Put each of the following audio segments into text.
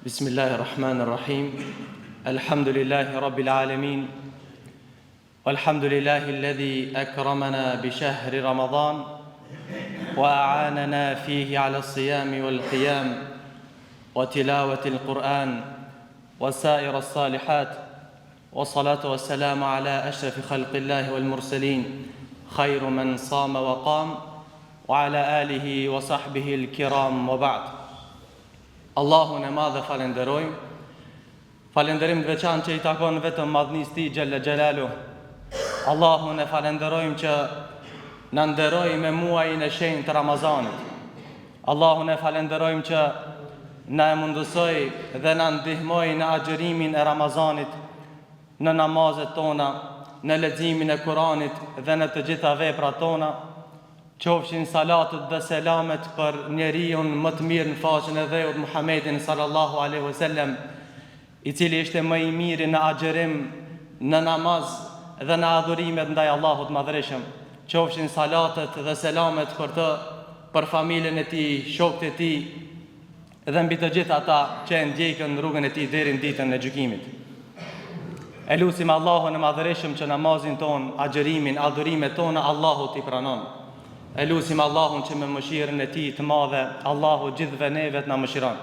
بسم الله الرحمن الرحيم الحمد لله رب العالمين والحمد لله الذي أكرمنا بشهر رمضان وأعاننا فيه على الصيام والقيام وتلاوة القرآن وسائر الصالحات والصلاة والسلام على أشرف خلق الله والمرسلين خير من صام وقام وعلى آله وصحبه الكرام وبعد. Allahun e madhe falenderojmë. Falenderim të veçantë që i takon vetëm madhnisë tij xhalla xhelalu. Allahun e falenderojmë që na nderoi me muajin e shenjtë të Ramazanit. Allahun e falenderojmë që na e mundësoi dhe na ndihmoi në agjërimin e Ramazanit, në namazet tona, në leximin e Kuranit dhe në të gjitha veprat tona. Qofshin salatët dhe selamet për njeriun më të mirë në faqen e dheut Muhammedin sallallahu alaihi wasallam, i cili ishte më i miri në agjerim, në namaz dhe në adhurimet ndaj Allahut madhreshëm. Qofshin salatët dhe selamet për të, për familjen e tij, shokët e tij dhe mbi të gjithë ata që e ndjekën rrugën e tij deri në ditën e gjykimit. E lutim Allahun e madhreshëm që namazin ton, agjerimin, adhurimet tona Allahu t'i pranon. E lutim Allahun që me mëshirën e tij të madhe, Allahu gjithëve neve të na mëshiron.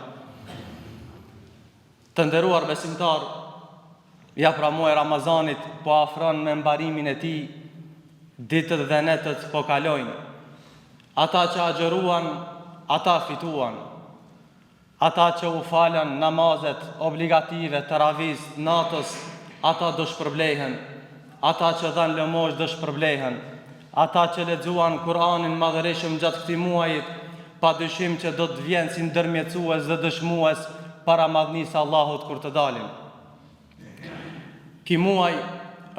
Të nderuar besimtar, ja pra muaji Ramazanit po afron me mbarimin e tij, ditët dhe netët po kalojnë. Ata që agjëruan, ata fituan. Ata që u falën namazet obligative të ravis natës, ata do shpërblehen. Ata që dhanë lëmosh do shpërblehen. Ata që lexuan Kur'anin madhëreshëm gjatë këtij muajit, padyshim që do të vjenë si ndërmjetësues dhe dëshmues para madhnisë Allahut kur të dalin. Ky muaj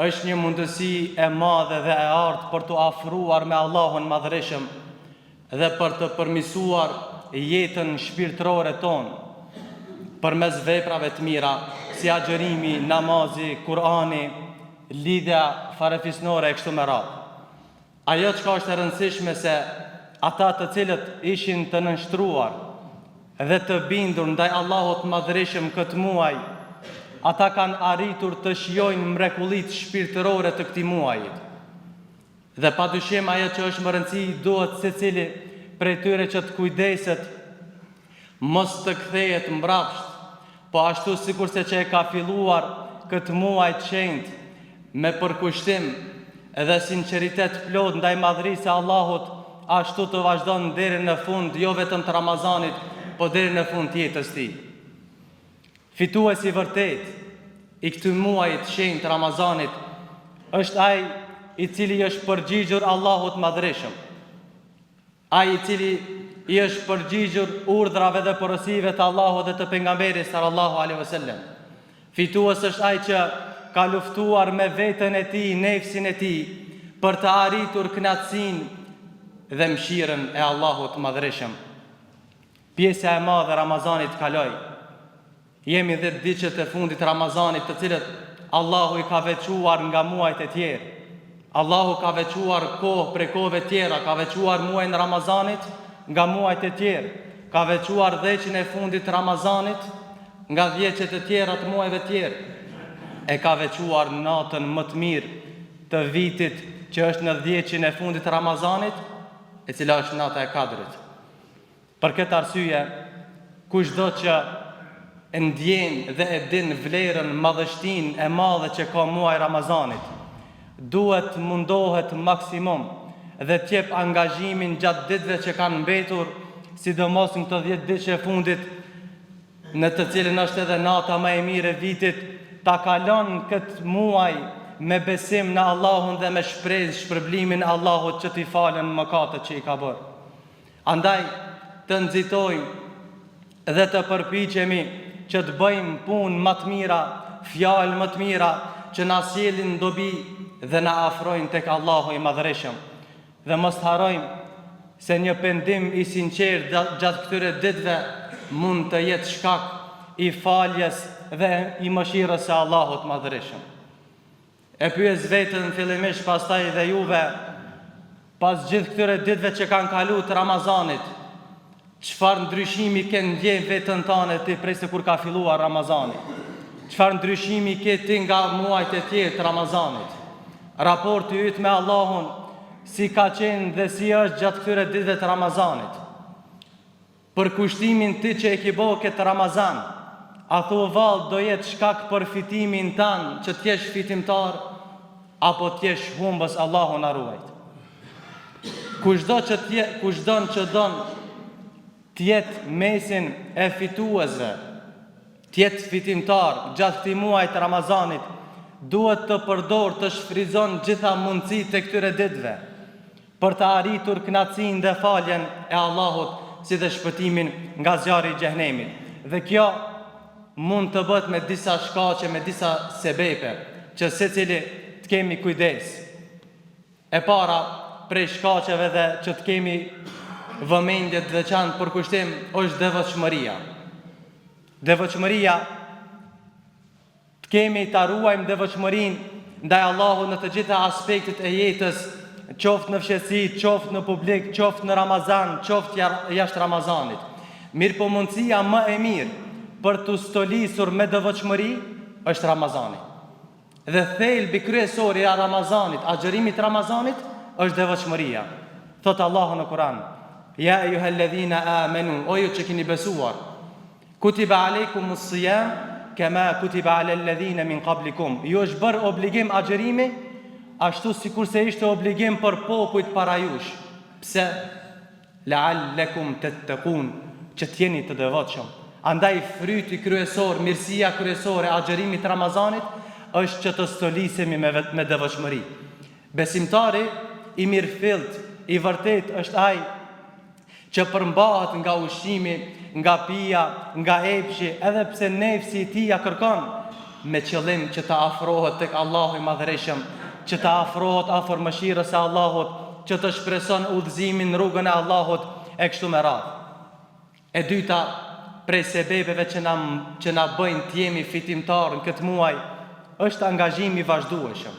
është një mundësi e madhe dhe e artë për të afruar me Allahun madhëreshëm dhe për të përmirësuar jetën shpirtërore tonë përmes veprave të mira, si agjërimi, namazi, Kur'ani, lidhja farefisnore e kështu me radhë. Ajo që është e rëndësishme se ata të cilët ishin të nënshtruar dhe të bindur ndaj Allahut madhreshëm këtë muaj, ata kanë arritur të shijojnë mrekullitë shpirtërore të këtij muajit. Dhe padyshim ajo që është më rëndësi, duhet secili prej tyre që të kujdeset mos të kthehet mbrapsht, po ashtu sikurse që e ka filluar këtë muaj të shenjtë me përkushtim edhe sinqeritet plot ndaj madhrisë së Allahut, ashtu të vazhdon deri në fund, jo vetëm të Ramazanit, po deri në fund të jetës tij. Fituesi vërtet i këtij muaji të shenjtë të Ramazanit është ai i cili është përgjigjur Allahut madhreshëm. Ai i cili i është përgjigjur urdhrave dhe porosive të Allahut dhe të pejgamberit sallallahu alaihi wasallam. Fitues është ai që ka luftuar me veten e tij, nefsin e tij, për të arritur kënaqësinë dhe mëshirën e Allahut madhreshëm. Pjesa e madhe e Ramazanit kaloi. Jemi 10 ditët e fundit të Ramazanit, të cilët Allahu i ka veçuar nga muajt e tjerë. Allahu ka veçuar kohë prej kohëve tjera, ka veçuar muajin e Ramazanit nga muajt e tjerë, ka veçuar dhjeqin e fundit të Ramazanit nga dhjeqet e tjera të muajve tjerë. E ka veçuar natën më të mirë të vitit që është në dhjeqin e fundit të Ramazanit, e cila është nata e Kadrit. Për këtë arsye, kushdo që e ndjen dhe e din vlerën, madhështinë e madhe që ka muaji Ramazanit, duhet mundohet maksimum dhe të jep angazhimin gjatë ditëve që kanë mbetur, sidomos në këto 10 ditë e fundit, në të cilën është edhe nata më e mirë e vitit, ta kalon këtë muaj me besim në Allahun dhe me shpresë shpërblimin e Allahut që t'i falen mëkatet që i ka bërë. Andaj të nxitojmë dhe të përpiqemi që të bëjmë punë më të mira, fjalë më të mira që na sjellin dobi dhe na afrojnë tek Allahu i madhreshëm. Dhe mos të harrojmë se një pendim i sinqert gjatë këtyre ditëve mund të jetë shkak i faljes dhe i mëshirës së Allahut madhreshëm. E pyes veten fillimisht, pastaj dhe juve, pas gjithë këtyre ditëve që kanë kaluar të Ramazanit, Çfarë ndryshimi ke ndjen vetën tënde ti prej se kur ka filluar Ramazani? Çfarë ndryshimi ke ti nga muajt e tjerë të Ramazanit? Raporti yt me Allahun si ka qenë dhe si është gjatë këtyre ditëve të Ramazanit? Për kushtimin ti që e ke bërë këtë Ramazan, a thua vallë do jetë shkak për fitimin tanë që t'jesh fitimtar, apo t'jesh humbës, Allahu na ruajt. Kushdo që don t'jetë mesin e fituesve, t'jetë fitimtar gjatë këtij muaji të Ramazanit, duhet të përdor të shfryzon gjitha mundësitë e këtyre ditëve për të arritur kënaqësinë dhe faljen e Allahut, si dhe shpëtimin nga zjarri i xhehenemit. Dhe kjo mund të bëhet me disa shkaqe, me disa sebepe, që secili të kemi kujdes. E para prej shkaqeve dhe që të kemi vëmendje të veçantë për kushtim është devotshmëria. Devotshmëria, të kemi ta ruajmë devotshmërinë ndaj Allahut në të gjitha aspektet e jetës, qoftë në fshehsi, qoftë në publik, qoftë në Ramazan, qoftë jashtë Ramazanit. Mirë po mundësia më e mirë për të stolisur me devotshmëri është Ramazani. Dhe thelbi kryesor i Ramazanit, agjërimit Ramazanit, është devotshmëria. Thot Allahu në Kur'an: Ja ayyuhalladhina amanu, o ju që keni besuar, kutiba alaykumus siyam kama kutiba alal ladhina min qablikum. Ju është bërë obligim agjërimi ashtu sikur se ishte obligim për popujt para jush. Pse? La'allakum tattaqun, që t'jeni të devotshëm. Andaj fryti kryesor, mirësia kryesore e agjërimit Ramazanit është që të stolisemi me devotshmëri. Besimtari i mirëfillt, i vërtet është ai që përmbahet nga ushqimi, nga pija, nga epshi, edhe pse nefsi i tij ja kërkon, me qëllim që të afrohet tek Allahu i Madhërisëm, që të afrohet afër mëshirës së Allahut, që të shpreson udhëzimin në rrugën e Allahut e kështu me radhë. E dyta prej sebepeve që na bëjnë të jemi fitimtar në këtë muaj është angazhimi i vazhdueshëm.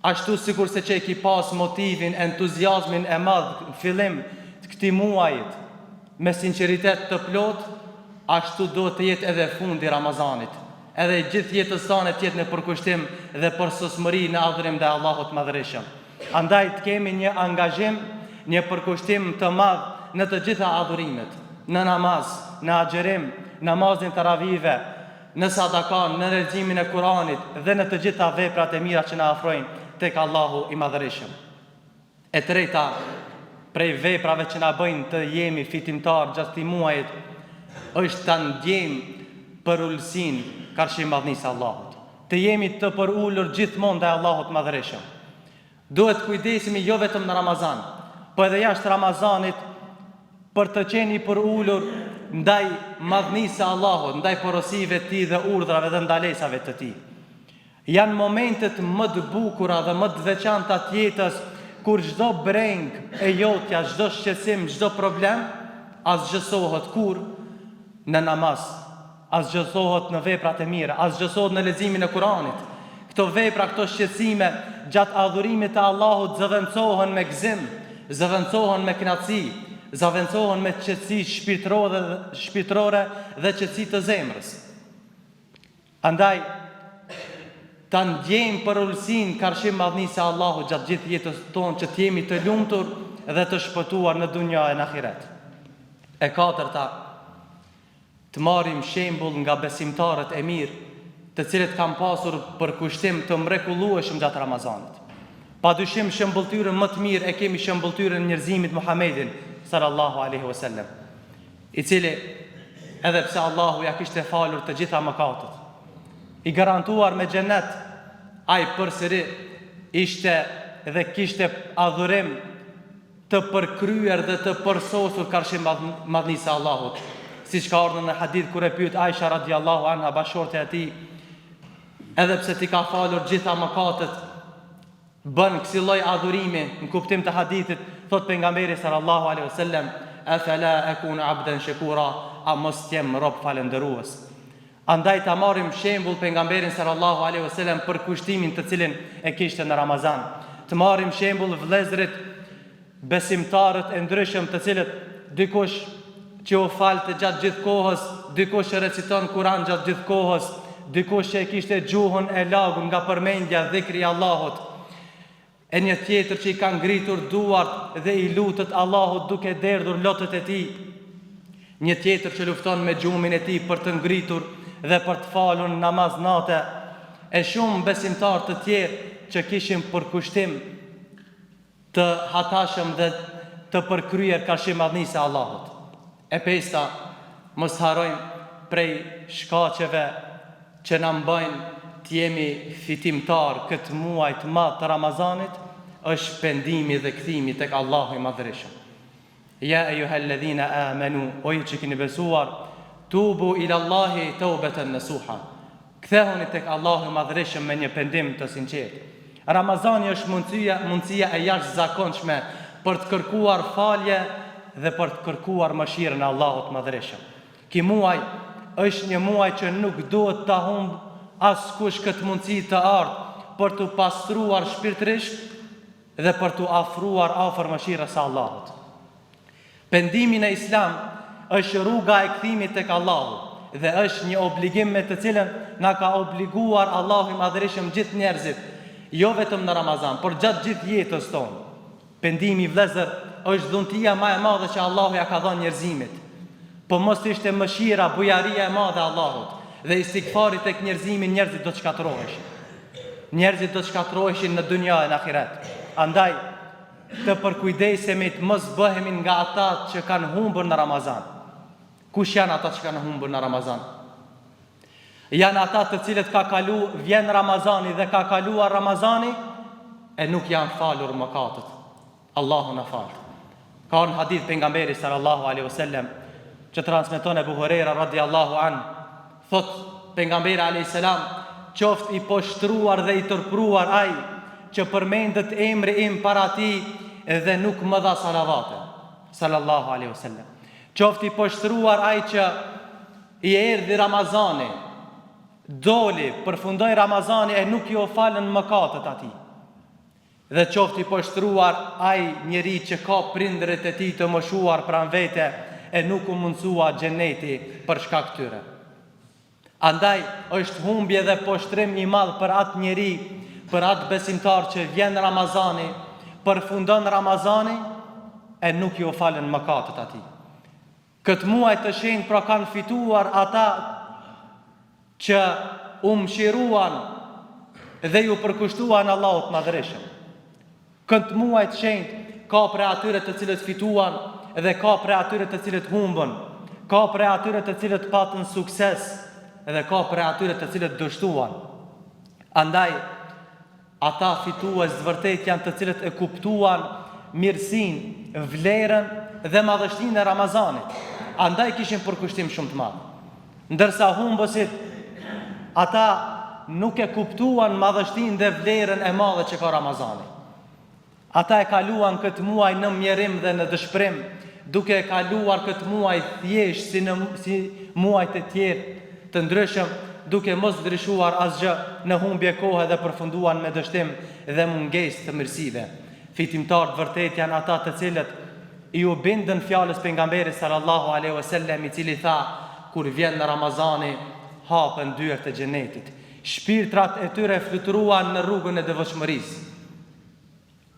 Ashtu sikur se që e ki pas motivin, entuziazmin e madh në fillim të këtij muajit me sinqeritet të plot, ashtu duhet të jetë edhe fundi i Ramazanit. Edhe gjithë jetës tonë të jetë në përkushtim dhe përsosmëri në adhurim ndaj Allahut Madhërisëm. Andaj të kemi një angazhim, një përkushtim të madh në të gjitha adhurimet, në namaz, në agjërim, namazin taravive, në sadaka, në leximin e Kuranit dhe në të gjitha veprat e mira që na afrojnë tek Allahu i Madhërisëm. E treta prej veprave që na bëjnë të jemi fitimtar gjatë këtij muajit është ta ndjejmë për ulësinë karshi madhnisë Allahut. Të jemi të përullur gjithmonë ndaj Allahut Madhërisëm. Duhet kujdesemi jo vetëm në Ramazan, po edhe jashtë Ramazanit për të qenë i përullur ndaj madhnisë së Allahut, ndaj porosive të tij dhe urdhrave dhe ndalesave të tij. Janë momentet më të bukura dhe më të veçanta të jetës kur çdo breng e jotja, çdo shqetësim, çdo problem asgjësohet kur në namaz, asgjësohet në veprat e mira, asgjësohet në leximin e Kuranit. Këto vepra, këto shqetësime gjatë adhurimit të Allahut zëvendësohen me gëzim, zëvendësohen me kënaqësi, zëvendësohen me qetësi shpirtërore dhe qetësi të zemrës. Andaj ta ndjejmë për ulësinë karshim madhnisë së Allahut gjatë gjithë jetës tonë, që të jemi të lumtur dhe të shpëtuar në dunja e në ahiret. E katërta, të marrim shembull nga besimtarët e mirë, të cilët kanë pasur përkushtim të mrekullueshëm gjatë Ramazanit. Padyshim shembulltyrën më të mirë e kemi shembulltyrën e njerëzimit Muhamedit sallallahu alaihi wasallam, i cili edhe pse Allahu ja kishte falur të gjitha mëkatet, i garantuar me xhenet, ai përsëri ishte dhe kishte adhurim të përkryer dhe të përsosur karshim madhnisë së Allahut. Siç ka ardhur në hadith kur e pyet Aisha radhiyallahu anha bashortja e tij, edhe pse ti ka falur gjitha mëkatet, bën kësi lloj adhurimi. Në kuptim të hadithit thot pejgamberi sallallahu alaihi wasallam: "Afala akunu abdan shakura", a mos jem rob falëndërues. Andaj ta marrim shembull pejgamberin sallallahu alaihi wasallam për kushtimin të cilin e kishte në Ramazan. Të marrim shembull vëllezërit besimtarët e ndryshëm, të cilët dikush që u falte gjatë gjithë kohës, dikush që reciton Kur'an gjatë gjithë kohës, dikush që e kishte gjuhën e lagur nga përmendja dhikri i Allahut, e një tjetër që i ka ngritur duart dhe i lutet Allahut duke derdhur lotët e tij, një tjetër që lufton me gjumin e tij për të ngritur dhe për të falur namaz nate, e shumë besimtar të tjerë që kishin përkushtim të hatashëm dhe të përkryer kashëmadhnisë e Allahut. E pesta, mos harojmë prej shkaqeve që na mbajnë të jemi fitimtar këtë muaj të madh të Ramazanit, është pendimi dhe kthimi tek Allahu i Madhërisht. Ja ejuhalladhina amanu, o ju që keni besuar, tubu ila Allahi taubatan nasuha. Kthehuni tek Allahu i Madhërisht me një pendim të sinqertë. Ramazani është mundësia e jashtëzakonshme për të kërkuar falje dhe për të kërkuar mëshirën e Allahut të Madhërisht. Ky muaj është një muaj që nuk duhet ta humb askush këtë mundësi të ardhë për të pastruar shpirtërisht dhe për të afruar afër mëshirës së Allahut. Pendimi në Islam është rruga e kthimit tek Allahu dhe është një obligim me të cilën na ka obliguar Allahu i Madhërisht gjithë njerëzit, jo vetëm në Ramazan, por gjatë gjithë jetës tonë. Pendimi, vëllezër, është dhuntia më e madhe që Allahu ja ka dhënë njerëzimit. Po mos ishte mëshira, bujaria e madhe e Allahut dhe istighfari tek njerëzimi, njerëzit do të shkatërroheshin. Njerëzit do të shkatërroheshin në dunja e në ahiret. Andaj të përkujdesemi të mos bëhemi nga ata që kanë humbur në Ramazan. Kush janë ata që kanë humbur në Ramazan? Janë ata të cilët vjen Ramazani dhe ka kaluar Ramazani e nuk janë falur mëkatet. Allahu na fal. Ka një hadith pejgamberi sallallahu alaihi wasallam që transmeton Abu Huraira radiallahu an, thot pejgamberi alayhi salam, qoft i poshtruar dhe i tërpruar ai që përmendet emri im para tij dhe nuk më dha salavate, sallallahu alaihi wasallam. Qoft i poshtruar ai që i erdhi Ramazani, doli, përfundoi Ramazani e nuk ju falën mëkatet atij. Dhe qofti poshtruar ai njeri që ka prindërit e tij të moshuar pranë vete e nuk u mundsua xheneti për shkak tyre. Andaj është humbje dhe poshtrim i madh për atë njeri, për atë besimtar që vjen Ramazani, përfundon Ramazani e nuk ju falen mëkatet atij. Këtë muaj të shenjtë pra kanë fituar ata që u mshiruan dhe ju përkushtuan Allahut të Madhërisht. Këtë muaj të shenjtë ka prej atyre të cilët fituan dhe ka prej atyre të cilët humbën, ka prej atyre të cilët patën sukses dhe ka prej atyre të cilët dështuan. Andaj ata fitues vërtet janë të cilët e kuptuan mirësinë, vlerën dhe madhështinë e Ramazanit. Andaj kishin përkushtim shumë të madh. Ndërsa humbësit, ata nuk e kuptuan madhështinë dhe vlerën e madhe që ka Ramazani. Ata e kaluan këtë muaj në mjerim dhe në dëshpërim, duke e kaluar këtë muaj thjesht si muajt e tjerë të ndryshëm, duke mos ndryshuar asgjë, në humbje kohe dhe përfunduan me dështim dhe mungesë të mirësive. Fitimtarët vërtet janë ata të cilët i u bindën fjalës pejgamberit sallallahu alaihi wasallam, i cili tha, kur vjen në Ramazani, hapen dyert e xhenetit. Shpirtrat e tyre fluturuan në rrugën e devotshmërisë.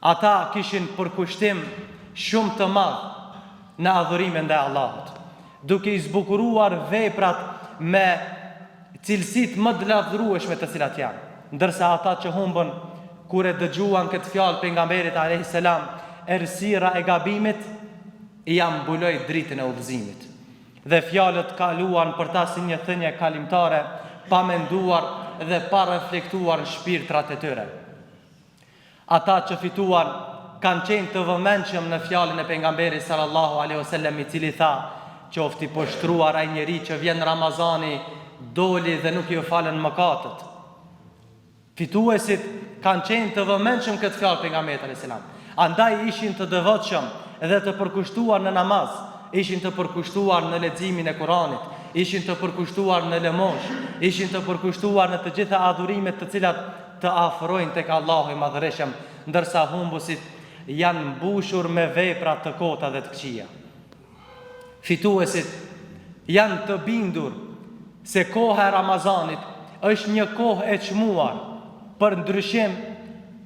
Ata kishin përkushtim shumë të madh në adhurimin ndaj Allahut, duke i zbukuruar veprat me cilësitë më të lavdërueshme të cilat janë. Ndërsa ata që humbën, kur e dëgjuan këtë fjalë pejgamberit alayhis salam, errësira e gabimit i ambuloi dritën e udhëzimit. Dhe fjalët kaluan për ta si një thënie kalimtare, pa menduar dhe pa reflektuar në shpirtrat e tyre. Ata që fituan kanë qenë të vëmendshëm në fjalën e pejgamberit sallallahu alaihi wasallam, i cili tha, qofti poshtruar ai njeri që vjen Ramazani, doli dhe nuk ju falen mëkatet. Fituesit kanë qenë të vëmendshëm këtë fjalë pejgamberit alayhis salam. Andaj ishin të devotshëm dhe të përkushtuar në namaz, ishin të përkushtuar në leximin e Kuranit, ishin të përkushtuar në lëmosh, ishin të përkushtuar në të gjitha adhurimet të cilat të afrojnë tek Allahu i Madhërisht, ndërsa humbusit janë mbushur me vepra të kota dhe të këqija. fituesit janë të bindur se koha e Ramazanit është një kohë e çmuar për ndryshim,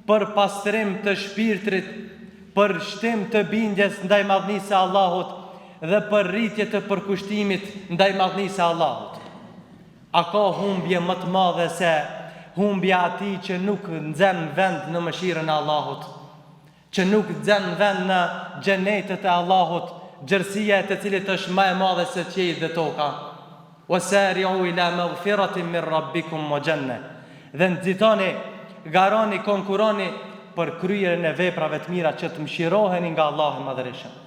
për pastrim të shpirtrit, për shtim të bindjes ndaj madhnisë së Allahut dhe për rritje të përkushtimit ndaj madhnisë së Allahut. A ka humbje më të madhe se humbja atij që nuk nxen vend në mëshirën e Allahut, që nuk nxen vend në xhenetet e Allahut, gjërësia e të cilit është më e madhe se qielli dhe toka. Wasari'u ila maghfiratin min rabbikum wa janna. Dhe nxitoni, garoni, konkuroni për kryerjen e veprave të mira që të mëshiroheni nga Allahu i Madhërisht.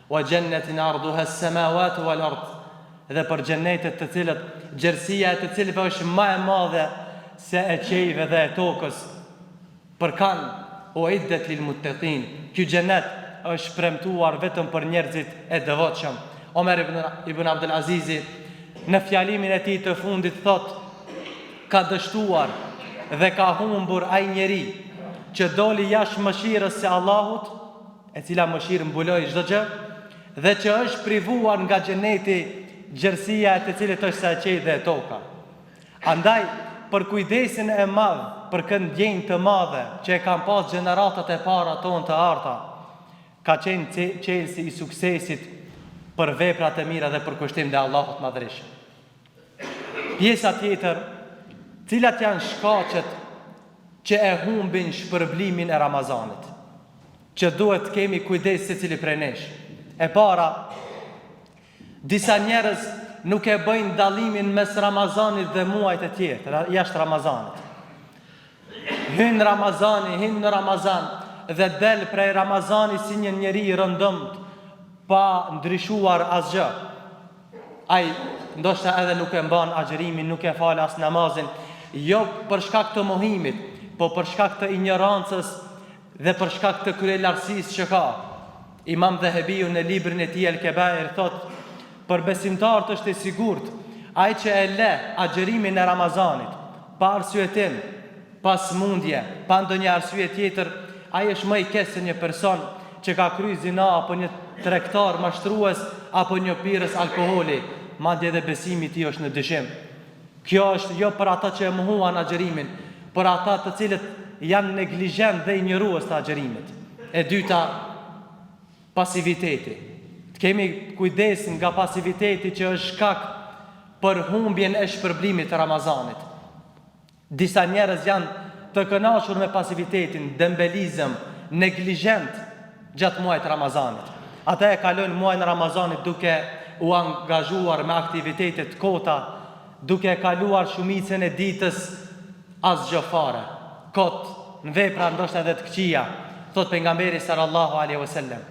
Wa jannatin arduha as-samawati wal ard. Dhe për xhenetet të cilët gjërësia e të cilëve është më e madhe se e qiellive dhe e tokës. Për kanë uiddat lil muttaqin. Ky xhenet është premtuar vetëm për njerëzit e devotshëm. Omer ibn Abdul Azizi në fjalimin e tij të fundit thot: ka dështuar dhe ka humbur ai njeri që doli jashtë mëshirës së Allahut, e cila mëshirë mbuloi çdo gjë, dhe që është privuar nga xheneti, gjërësia e të cilit është sa qielli dhe toka. Andaj, për kujdesin e madh, për këndjenjë të madhe që e kanë pas gjeneratat e para tonë të arta, ka qenë çelësi i suksesit për veprat e mira dhe për kushtim dhe Allahut Madhërisht. Pjesa tjetër, cilat janë shkaqet që e humbin shpërblimin e Ramazanit, që duhet kemi kujdes se cili prej nesh. E para, disa njerëz nuk e bëjnë dallimin mes Ramazanit dhe muajt e tjetër, jashtë Ramazanit. Hyn Ramazani, hyn në Ramazan dhe del prej Ramazani si një njeri i rëndëmt, pa ndryshuar asgjë. Ai ndoshta edhe nuk e mban agjërimin, nuk e fal as namazin, jo për shkak të mohimit, po për shkak të ignorancës dhe për shkak të kryelarësisë që ka. Imam Dhahabiu në librin e tij El-Kebair thot: për besimtarët është e sigurt ai që e le agjërimin e Ramazanit pa arsyetim, pa smundje, pa ndonjë arsye tjetër, ai është më i keq se një person që ka kryer zina apo një tregtar mashtrues apo një pirës alkooli, madje edhe besimi i tij është në dyshim. Kjo është jo për ata që e mohuan agjërimin, për ata të cilët janë neglizhent dhe injorues të agjërimit. E dyta, pasiviteti. Të kemi kujdes nga pasiviteti që është shkak për humbjen e shpërblimit të Ramazanit. Disa njerëz janë të kënaqur me pasivitetin, dembelizëm, neglizhent gjatë muajit Ramazanit. Ata e kalojnë muajin Ramazanit duke u angazhuar me aktivitete të kota, duke kaluar shumicën e ditës asgjë fare, kot, në vepra ndoshta edhe të këqija. Thot pejgamberi sallallahu alaihi wasallam: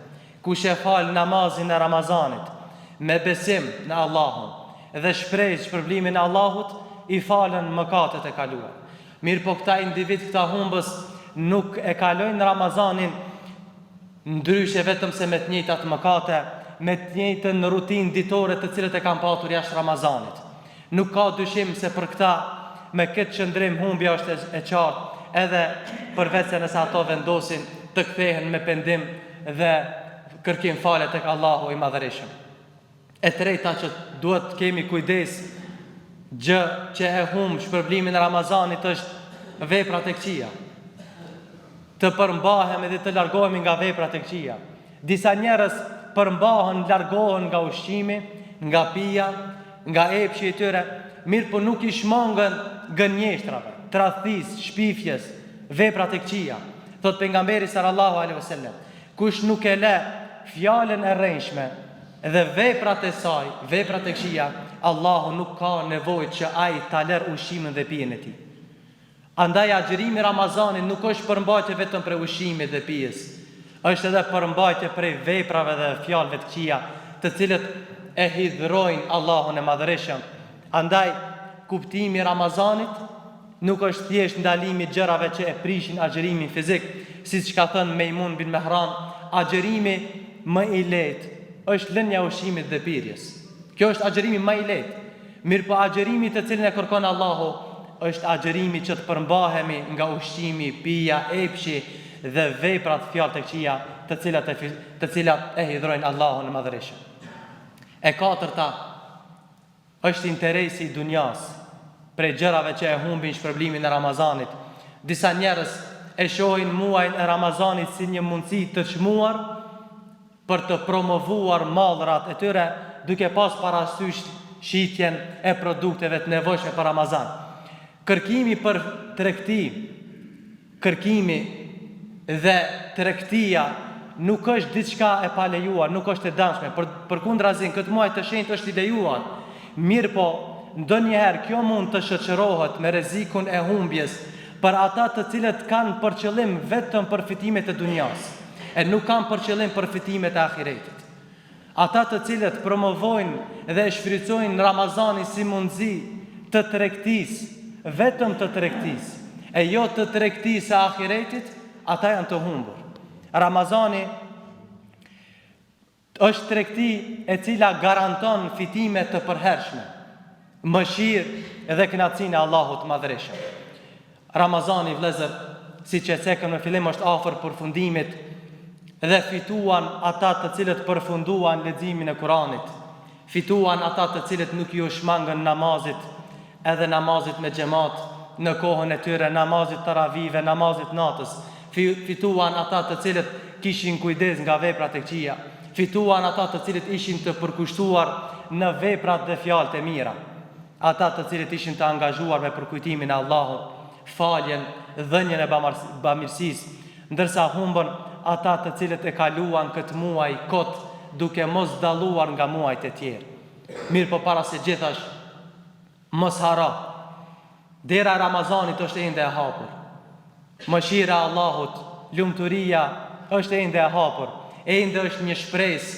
kush e fal namazin e Ramazanit me besim në Allahun dhe shpreh shpërblimin e Allahut, i falen mëkatet e kaluara. Mirë po këta individ, këta humbës, nuk e kalojnë Ramazanin ndryshe vetëm se me të njëjtat mëkate, me të njëjtën rutinë ditore të cilët e kanë patur jashtë Ramazanit. Nuk ka dyshim se për këta, me këtë qëndrim, humbja është e qartë, edhe përveç se nëse ato vendosin të kthehen me pendim dhe kërkim falje tek Allahu i Madhërisht. E treta që duhet të kemi kujdes, gjë që e humb shpërblimin e Ramazanit, është veprat e këqija. Të përmbahemi dhe të largohemi nga veprat e këqija. Disa njerëz përmbahen, largohen nga ushqimi, nga pija, nga epshi i tyre, mirë po nuk i shmangën gënjeshtrave, tradhtis, shpifjes, veprat e këqija. Thot pejgamberi sallallahu alaihi wasallam: kush nuk e le fjalën e rrënjshme dhe veprat e saj, veprat e këqija, Allahu nuk ka nevojë që ai ta lër ushqimin dhe pijen e tij. Andaj agjërimi Ramazanit nuk është përmbajtje vetëm për ushqimit dhe pijes, është edhe përmbajtje prej veprave dhe fjalëve të këqija, të cilët e hidhrojnë Allahun e Madhërisht. Andaj kuptimi i Ramazanit nuk është thjesht ndalimi i gjërave që e prishin agjërimin fizik, siç ka thënë Mejmun bin Mehran: agjërimi më i lehtë është lënia e ushqimit dhe pirjes. Kjo është agjërimi më i lehtë. Mirë po agjërimi të cilin e kërkon Allahu është agjërimi që të përmbahemi nga ushqimi, pija, epshi dhe veprat, fjalë të këqija, të cilat e hidhrojnë Allahun e Madhërisht. E katërta është interesi i dunjas, prej gjërave që e humbin shpërblimin e Ramazanit. Disa njerëz e shohin muajin e Ramazanit si një mundësi të çmuar për të promovuar mallrat e tyre, duke pas parasysh shitjen e produkteve të nevojshme për Ramazan. Kërkimi për tregti, kërkimi dhe tregtia nuk është diçka e palejuar, nuk është e dëmshme. Përkundrazi, këtë muaj të shenjtë është i lejuar. Mirë po, ndonjëherë kjo mund të shoqërohet me rrezikun e humbjes për ata të cilët kanë për qëllim vetëm përfitimet e dunjas, e nuk kanë për qëllim përfitimet e ahiretit. Ata të cilët promovojnë dhe shfrytëzojnë Ramazanin si mundësi të tregtisë, vetëm të tregtisë, e jo të tregtisë e ahiretit, ata janë të humbur. Ramazani është tregti e cila garanton fitime të përhershme, mëshirë dhe kënaqësinë e Allahut Madhreshëm. Ramazani, vëllezër, siç e cekëm në fillim, është afër përfundimit dhe fituan ata të cilët përfunduan leximin e Kuranit. Fituan ata të cilët nuk ju shmangën namazit, edhe namazit me xhamat në kohën e tyre, namazit taravive, namazit natës. Fituan ata të cilët kishin kujdes nga veprat e këqija. Fituan ata të cilët ishin të përkushtuar në veprat dhe fjalët e mira. Ata të cilët ishin të angazhuar me përkujtimin e Allahut, faljen, dhënien e bamirësisë, ndërsa humbën ata të cilët e kaluan këtë muaj kot duke mos dalluar nga muajt e tjerë. Mirë po, para se gjithash, mos haro, dera e Ramazanit është ende e hapur. Mëshira e Allahut, lumturia është ende e hapur. Ende është një shpresë,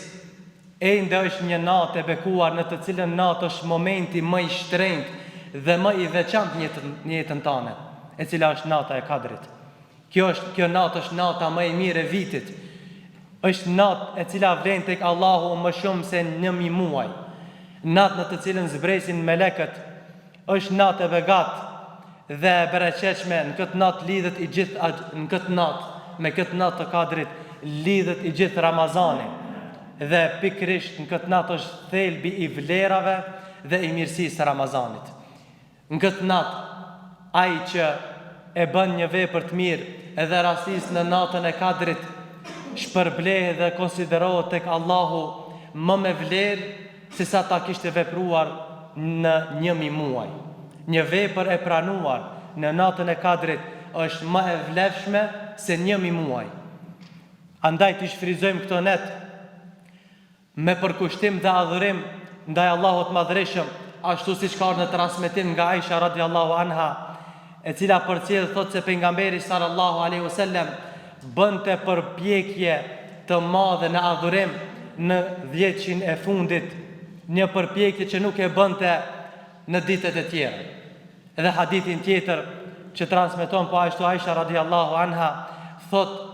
ende është një natë e bekuar, në të cilën natë është momenti më i shtrenjtë dhe më i veçantë në jetën tonë, e cila është nata e Kadrit. Kjo natë është nata më e mirë e vitit. Është natë e cila vlen tek Allahu më shumë se 1000 muaj. Natë në të cilën zbresin melekët. Është natë e begatë dhe e bereqeshme. Në këtë natë lidhet i gjithë, në këtë natë, me këtë natë të Kadrit, lidhet i gjithë Ramazani. Dhe pikrisht në këtë natë është thelbi i vlerave dhe i mirësisë së Ramazanit. Në këtë natë, ai që e bën një vepër të mirë edhe rastis në natën e Kadrit, shpërblehet dhe konsiderohet tek Allahu më me vlerë se sa ta kishte vepruar në 1000 muaj. Një vepër e pranuar në natën e Kadrit është më e vlefshme se 1000 muaj. Andaj të shfrytëzojmë këtë net me përkushtim dhe adhurim ndaj Allahut Madhreshëm, ashtu siç ka në transmetim nga Aisha radhiyallahu anha, e cila përcjell thotë se pejgamberi sallallahu alaihi wasallam bënte përpjekje të madhe në adhurim në 10 e fundit, një përpjekje që nuk e bënte në ditët e tjera. Edhe hadithin tjetër që transmeton po ashtu Aisha radhiyallahu anha thotë,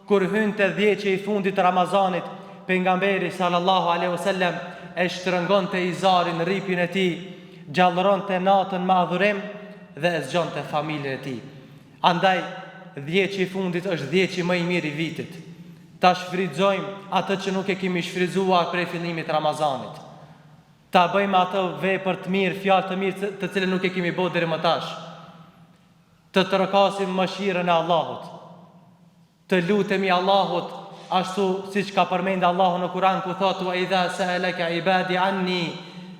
kur hynte 10 i fundit të Ramazanit, pejgamberi sallallahu alaihi wasallam e shtrëngonte izarin, ripin e tij, gjallëronte natën me adhurim dhe e zgjonte familjen e tij. Andaj 10 i fundit është 10 më i mirë i vitit. Ta shfrytëzojmë atë që nuk e kemi shfrytzuar prej fillimit Ramazanit. Ta bëjmë atë vepër të mirë, fjalë të mirë të cilën nuk e kemi bërë deri më tash. Të trokasim mëshirën e Allahut. Të lutemi Allahut ashtu siç ka përmendë Allahu në Kur'an ku thotë wa idha sa'alaka ibadi anni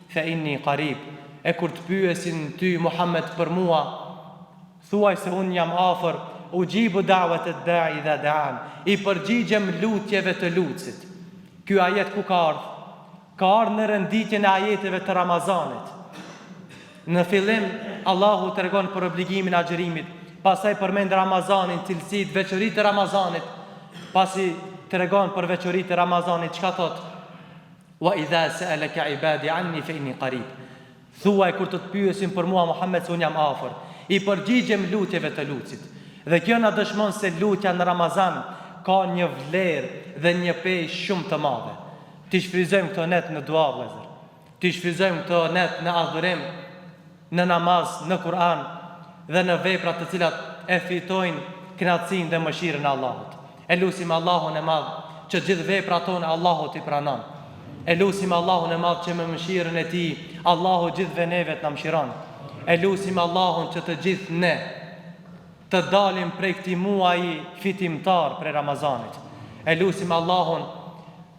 fa inni qarib. E kur të pyesin ty Muhammed për mua, thuaj se unë jam afër, ujibu da'wat ad-da'i idha da'an. I përgjigjem lutjeve të lutësit. Ky ajet ku ka ardhur? Ka ardhur në renditjen e ajeteve të Ramazanit. Në fillim Allahu tregon për obligimin e agjërimit, pastaj përmend Ramazanin, cilësitë, veçoritë e Ramazanit, pasi tregon për veçoritë e Ramazanit, çka thot? Wa idha sa'alaka ibadi anni fa inni qarib. Thuaj kur të pyesin për mua Muhammed se unë jam afër, i përgjigjem lutjeve të lutësit. Dhe kjo na dëshmon se lutja në Ramazan ka një vlerë dhe një pejë shumë të madhe. Ti shfrytëzojmë këtë net në dua, vëllezër. Ti shfrytëzojmë këtë net në adhurim, në namaz, në Kur'an dhe në veprat të cilat e fitojnë kënaqësinë dhe mëshirën e Allahut. E lutim Allahun e Madh që gjithë veprat tona Allahut i pranon. E lusim Allahun e madh që me mëshirën e tij Allahu gjithve neve të na mëshiron. E lusim Allahun që të gjithë ne të dalim prej këtij muaji fitimtar prej Ramazanit. E lusim Allahun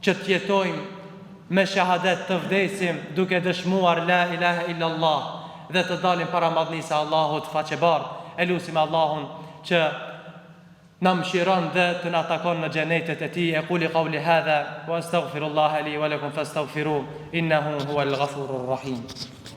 që të jetojmë me shahadet, të vdesim duke dëshmuar la ilaha illallah dhe të dalim para madhnisë së Allahut faqebar. E lusim Allahun që na mëshiron dhe të na takon në xhenetet e tij. Aquli qawli hadha wa astaghfirullaha li wa lakum fastaghfiruhu innahu huwal ghafurur rahim.